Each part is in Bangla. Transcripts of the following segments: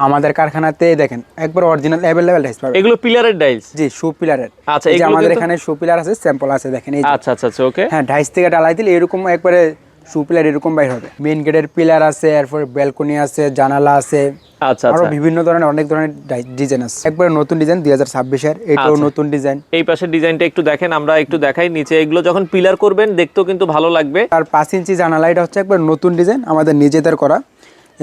আমাদের কারখানাতে দেখেন একবার অরিজিনাল অ্যাভেলেবল ডাইস পাবেন। এগুলো পিলারের ডাইস? জি, শু পিলারের। আচ্ছা, এই যে আমাদের এখানে শু পিলার আছে, স্যাম্পল আছে, দেখেন এই যে। আচ্ছা আচ্ছা আচ্ছা, ওকে। হ্যাঁ, ডাইস থেকে ঢালাই দিলে এরকম একবারে শু পিলার এরকম বাইর হবে। মেইন গেটের পিলার আছে, এরপর ব্যালকনি আছে, জানালা আছে, আচ্ছা আরো আচ্ছা, বিভিন্ন ধরনের অনেক ধরনের ডিজাইন আছে। একবারে নতুন ডিজাইন 2026 এর, এটাও নতুন ডিজাইন। এই পাশের ডিজাইনটা একটু দেখেন, আমরা একটু দেখাই। নিচে এগুলো যখন পিলার করবেন দেখতেও কিন্তু ভালো লাগবে। আর 5 ইঞ্চি জানালা, এটা হচ্ছে একবার নতুন ডিজাইন, আমাদের নিজেদের করা।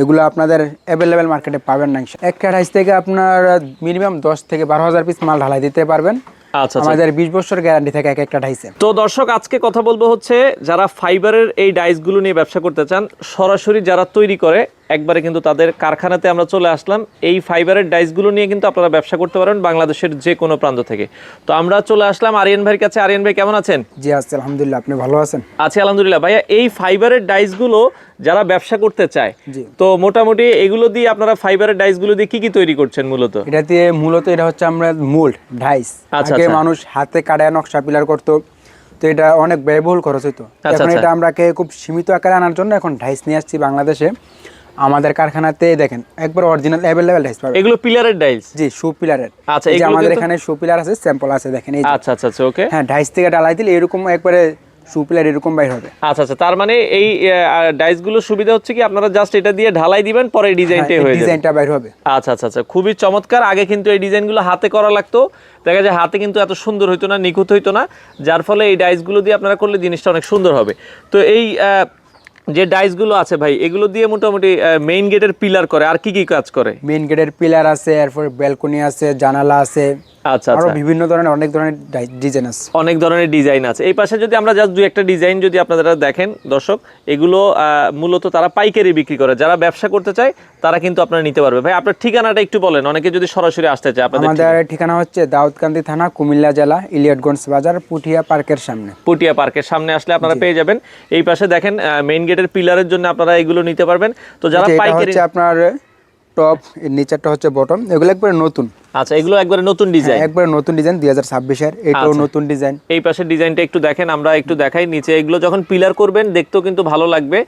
এগুলো আপনাদের অ্যাভেলেবেল মার্কেটে পাবেন না। একটা ডাইস থেকে আপনার মিনিমাম 10 থেকে 12,000 পিস মাল ঢালাই দিতে পারবেন। আচ্ছা, আমাদের 20 বছর গ্যারান্টি থাকে এক একটা ডাইসে। তো দর্শক, আজকে কথা বলবো হচ্ছে যারা ফাইবারের এই ডাইসগুলো নিয়ে ব্যবসা করতে চান, সরাসরি যারা তৈরি করে একবারে কিন্তু তাদের কারখানাতে আমরা চলে আসলাম। এই ফাইবারের ডাইসগুলো নিয়ে কিন্তু আপনারা ব্যবসা করতে পারেন বাংলাদেশের যে কোনো প্রান্ত থেকে। তো আমরা চলে আসলাম আরিয়ান ভাইয়ের কাছে। আরিয়ান ভাই কেমন আছেন? জি আছি আলহামদুলিল্লাহ, আপনি ভালো আছেন? আছি আলহামদুলিল্লাহ। ভাইয়া, এই ফাইবারের ডাইসগুলো যারা ব্যবসা করতে চায়, তো মোটামুটি এগুলো দিয়ে আপনারা ফাইবারের ডাইসগুলো দিয়ে কি কি তৈরি করছেন মূলত? এটা দিয়ে মূলত এটা হচ্ছে আমরা মোল্ড ডাইস। আগে মানুষ হাতে কাটায় নকশা পিলার করতো, তো এটা অনেক ব্যয়বহুল খরচ হতো। এখন এটা আমরাকে খুব সীমিত আকারে আনার জন্য এখন ডাইস নিয়ে আসছি বাংলাদেশে। আমাদের কারখানাতে দেখেন একবার অরিজিনাল অ্যাভেলেবল ডাইস পাবেন। এগুলো পিলারের ডাইস? জি, শু পিলারের। আচ্ছা, এই যে আমাদের এখানে শু পিলার আছে, স্যাম্পল আছে, দেখেন এই যে। আচ্ছা আচ্ছা আচ্ছা, ওকে। হ্যাঁ, ডাইস থেকে ঢালাই দিলে এরকম একবারে শু পিলার এরকম বাইর হবে। আচ্ছা আচ্ছা, তার মানে এই ডাইসগুলো সুবিধা হচ্ছে কি আপনারা জাস্ট এটা দিয়ে ঢালাই দিবেন, পরে ডিজাইনটাই হয়ে যাবে, ডিজাইনটা বাইর হবে। আচ্ছা আচ্ছা আচ্ছা, খুবই চমৎকার। আগে কিন্তু এই ডিজাইনগুলো হাতে করা লাগতো, দেখা যায় হাতে কিন্তু এত সুন্দর হইতো না, নিখুঁত হইতো না, যার ফলে এই ডাইসগুলো দিয়ে আপনারা করলে জিনিসটা অনেক সুন্দর হবে। তো এই যে ডাইসগুলো আছে ভাই, এগুলো দিয়ে মোটামুটি মেইন গেটের পিলার করে, আর কি কি কাজ করে? মেইন গেটের পিলার আছে, এরপর ব্যালকনি আছে, জানালা আছে, আচ্ছা আরো আচ্ছা, বিভিন্ন ধরনের অনেক ধরনের ডিজাইন আছে। অনেক ধরনের ডিজাইন আছে। এই পাশে যদি আমরা জাস্ট দুই একটা ডিজাইন যদি আপনারা দেখেন দর্শক, এগুলো মূলত তারা পাইকারি বিক্রি করে, যারা ব্যবসা করতে চায় তারা কিন্তু আপনারা নিতে পারবে। ভাই, আপনার ঠিকানাটা একটু বলেন, অনেকে যদি সরাসরি আসতে চায়। আমাদের ঠিকানা হচ্ছে দাউদকান্দি থানা, কুমিল্লা জেলা, ইলিয়টগঞ্জ বাজার, পুঠিয়া পার্কের সামনে। পুঠিয়া পার্কের সামনে আসলে আপনারা পেয়ে যাবেন। এই পাশে দেখেন মেইন গেটের পিলারের জন্য আপনারা এগুলো নিতে পারবেন। তো যারা পাইকারি, আপনার টপ, নিচেরটা হচ্ছে বটম, এগুলো একবারে নতুন। আচ্ছা, এগুলো একবারে নতুন ডিজাইন? একবারে নতুন ডিজাইন 2026 এর, এটাও নতুন ডিজাইন। এই পাশের ডিজাইনটা একটু দেখেন, আমরা একটু দেখাই। নিচে এগুলো যখন পিলার করবেন দেখতেও কিন্তু ভালো লাগবে।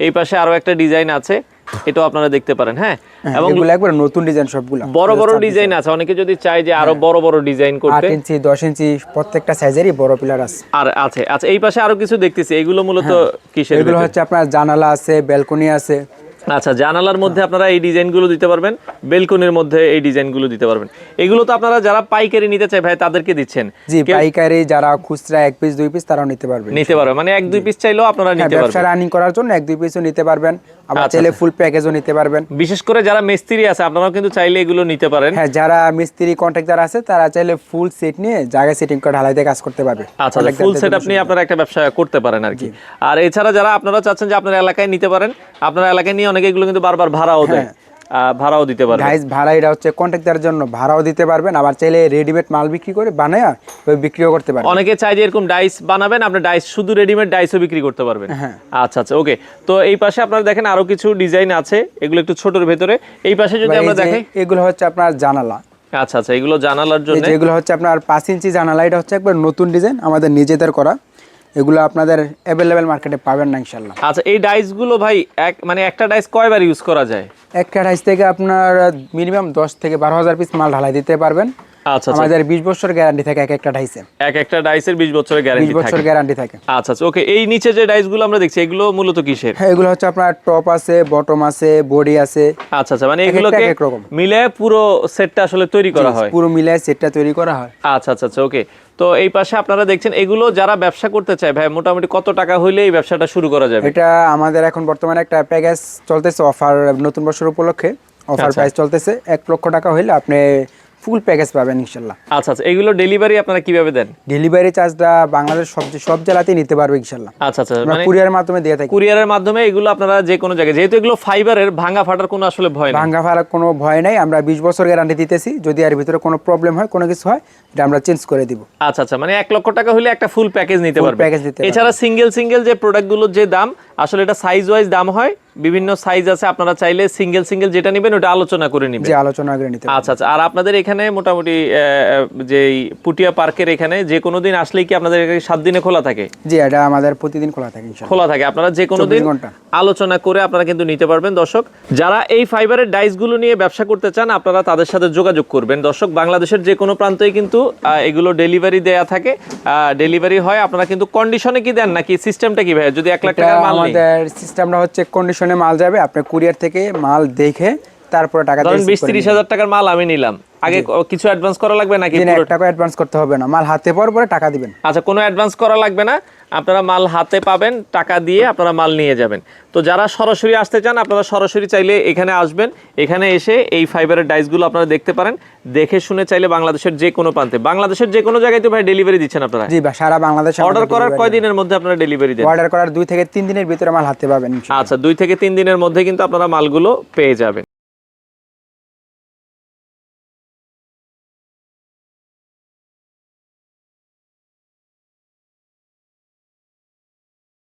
এই পাশে আরো একটা ডিজাইন আছে, এটাও আপনারা দেখতে পারেন। হ্যাঁ, এবং এগুলো একবারে নতুন ডিজাইন, সবগুলো বড় বড় ডিজাইন আছে। অনেকে যদি চায় যে আরো বড় বড় ডিজাইন করতে, 8 ইঞ্চি 10 ইঞ্চি প্রত্যেকটা সাইজেরই বড় পিলার আছে। আর আছে। আচ্ছা, এই পাশে আরো কিছু দেখতেছি, এগুলো মূলত কিসের? এগুলো হচ্ছে আপনার জানালা আছে, ব্যালকনি আছে। আচ্ছা, জানালার মধ্যে আপনারা এই ডিজাইনগুলো দিতে পারবেন, বেলকনির মধ্যে এই ডিজাইনগুলো দিতে পারবেন। এগুলো তো আপনারা যারা পাইকারি নিতে চায় ভাই তাদেরকে দিচ্ছেন? জি, পাইকারি যারা খুচরা 1 পিস 2 পিস তারাও নিতে পারবে। মানে 1-2 পিস চাইলেও আপনারা নিতে পারবেন। ব্যবসা রানিং করার জন্য 1-2 পিসও নিতে পারবেন, আবার চাইলে ফুল প্যাকেজও নিতে পারবেন। বিশেষ করে যারা মিস্ত্রি আছে আপনারাও কিন্তু চাইলে এগুলো নিতে পারেন। হ্যাঁ, যারা মিস্ত্রি কন্ট্রাক্টর আছে তারা চাইলে ফুল সেট নিয়ে জায়গায় সেটিং করে ঢালাই দিয়ে কাজ করতে পারবে। আচ্ছা, ফুল সেট আপনি আপনারা একটা ব্যবসা করতে পারেন আর কি। আর এছাড়া যারা আপনারা চাচ্ছেন যে আপনার এলাকায় নিতে পারেন, আপনার এলাকায় নিয়ে অনেকে এগুলো কিন্তু বারবার ভাড়াও দেয়, ভাড়াও দিতে পারবেন। ডাইস ভাড়া, এটা হচ্ছে কন্ট্রাক্টরের জন্য ভাড়াও দিতে পারবেন, আবার চাইলে রেডিমেড মাল বিক্রি করে বানায়া ওই বিক্রিও করতে পারবেন। অনেকে চাই যে এরকম ডাইস বানাবেন, আপনি ডাইস শুধু রেডিমেড ডাইসও বিক্রি করতে পারবেন। আচ্ছা আচ্ছা, ওকে। তো এই পাশে আপনারা দেখেন আরো কিছু ডিজাইন আছে, এগুলো একটু ছোটর ভেতরে। এই পাশে যদি আমরা দেখাই, এগুলো হচ্ছে আপনার জানালা। আচ্ছা আচ্ছা, এগুলো জানালার জন্য। এগুলো হচ্ছে আপনার 5 ইঞ্চি জানালা, এটা হচ্ছে একবার নতুন ডিজাইন, আমাদের নিজেদের করা। এগুলো আপনাদের অ্যাভেলেবেল মার্কেটে পাবেন না ইনশাআল্লাহ। আচ্ছা, এই ডাইসগুলো ভাই মানে একটা ডাইস কয়বার ইউজ করা যায়? একটা ডাইস থেকে আপনার মিনিমাম 10 থেকে 12,000 পিস মাল ঢালাই দিতে পারবেন। আচ্ছা, আমাদের 20 বছর গ্যারান্টি থাকে এক একটা ডাইসে। এক একটা ডাইসের 20 বছরের গ্যারান্টি থাকে? 20 বছর গ্যারান্টি থাকে। আচ্ছা আচ্ছা, ওকে। এই নিচে যে ডাইসগুলো আমরা দেখছি এগুলো মূলত কিসের? হ্যাঁ, এগুলো হচ্ছে আপনার টপ আছে, বটম আছে, বডি আছে। আচ্ছা আচ্ছা, মানে এগুলোকে মিলে পুরো সেটটা আসলে তৈরি করা হয়? পুরো মিলে সেটটা তৈরি করা হয়। আচ্ছা আচ্ছা আচ্ছা, ওকে। তো এই পাশে আপনারা দেখছেন এগুলো যারা ব্যবসা করতে চায় ভাই, মোটামুটি কত টাকা হইলে এই ব্যবসাটা শুরু করা যাবে? এটা আমাদের এখন বর্তমানে একটা প্যাকেজ চলতেছে, অফার, নতুন বছর উপলক্ষে অফার প্রাইস চলতেছে। 1 লক্ষ টাকা হইলে আপনি ফুল প্যাকেজ পাবেন ইনশাআল্লাহ। আচ্ছা আচ্ছা, এগুলো ডেলিভারি আপনারা কিভাবে দেন? ডেলিভারি চার্জটা বাংলাদেশ সব জেলাতেই নিতে পারবে ইনশাআল্লাহ। আচ্ছা আচ্ছা, মানে কুরিয়ারের মাধ্যমে দিয়ে থাকি। কুরিয়ারের মাধ্যমে এগুলো আপনারা যে কোনো জায়গায়, যেহেতু এগুলো ফাইবারের, ভাঙা ফাটার কোনো আসলে ভয় নেই। ভাঙা ফাটার কোনো ভয় নাই, আমরা 20 বছর গ্যারান্টি দিতেছি। যদি এর ভিতরে কোনো প্রবলেম হয়, কোনো কিছু হয়, এটা আমরা চেঞ্জ করে দিব। আচ্ছা আচ্ছা, মানে 1 লক্ষ টাকা হলে একটা ফুল প্যাকেজ নিতে পারবে। প্যাকেজ নিতে পারবে। এছাড়া সিঙ্গেল যে প্রোডাক্টগুলোর যে দাম আসলে এটা সাইজ ওয়াইজ দাম হয়, বিভিন্ন সাইজ আছে, আপনারা চাইলে সিঙ্গেল সিঙ্গেল যেটা নেবেন ওটা আলোচনা করে নেবেন। যে আলোচনা করে নিতে আচ্ছা আচ্ছা। আর আপনাদের এখানে মোটামুটি যে পুটিয়া পার্কের এখানে যে কোনো দিন আসলেই কি আপনাদের এখানে 7 দিনে খোলা থাকে? জি, এটা আমাদের প্রতিদিন খোলা থাকে ইনশাআল্লাহ। খোলা থাকে, আপনারা যে কোনো দিন 24 ঘন্টা। আলোচনা করে আপনারা কিন্তু নিতে পারবেন। দর্শক, যারা এই ফাইবারের ডাইসগুলো নিয়ে ব্যবসা করতে চান আপনারা তাদের সাথে যোগাযোগ করবেন। দর্শক, বাংলাদেশের যে কোনো প্রান্তেই কিন্তু এগুলো ডেলিভারি দেয়া থাকে, ডেলিভারি হয়। আপনারা কিন্তু কন্ডিশনে কি দেন নাকি সিস্টেমটা কি ভাই? যদি 1 লাখ টাকার মাল নেই, আমাদের সিস্টেমটা হচ্ছে কন্ডিশনে মাল যাবে, আপনি কুরিয়ার থেকে মাল দেখে তারপরে টাকা দিয়ে ধরেন 20-30 হাজার টাকার মাল আমি নিলাম, আগে কিছু অ্যাডভান্স করা লাগবে নাকি? 1 টাকা অ্যাডভান্স করতে হবে না, মাল হাতে পাওয়ার পরে টাকা দিবেন। আচ্ছা, কোনো অ্যাডভান্স করা লাগবে না, আপনারা মাল হাতে পাবেন, টাকা দিয়ে আপনারা মাল নিয়ে যাবেন। তো যারা সরাসরি আসতে চান আপনারা সরাসরি চাইলে এখানে আসবেন, এখানে এসে এই ফাইবারের ডাইসগুলো আপনারা দেখতে পারেন, দেখে শুনে চাইলে বাংলাদেশের যে কোনো প্রান্তে, বাংলাদেশের যে কোনো জায়গায় তো ভাই ডেলিভারি দিচ্ছেন আপনারা? জি ভাই, সারা বাংলাদেশে অর্ডার করার কয় দিনের মধ্যে আপনারা ডেলিভারি দেন? অর্ডার করার 2 থেকে 3 দিনের ভিতরে মাল হাতে পাবেন ইনশাআল্লাহ। আচ্ছা, 2 থেকে 3 দিনের মধ্যে কিন্তু আপনারা মালগুলো পেয়ে যাবেন।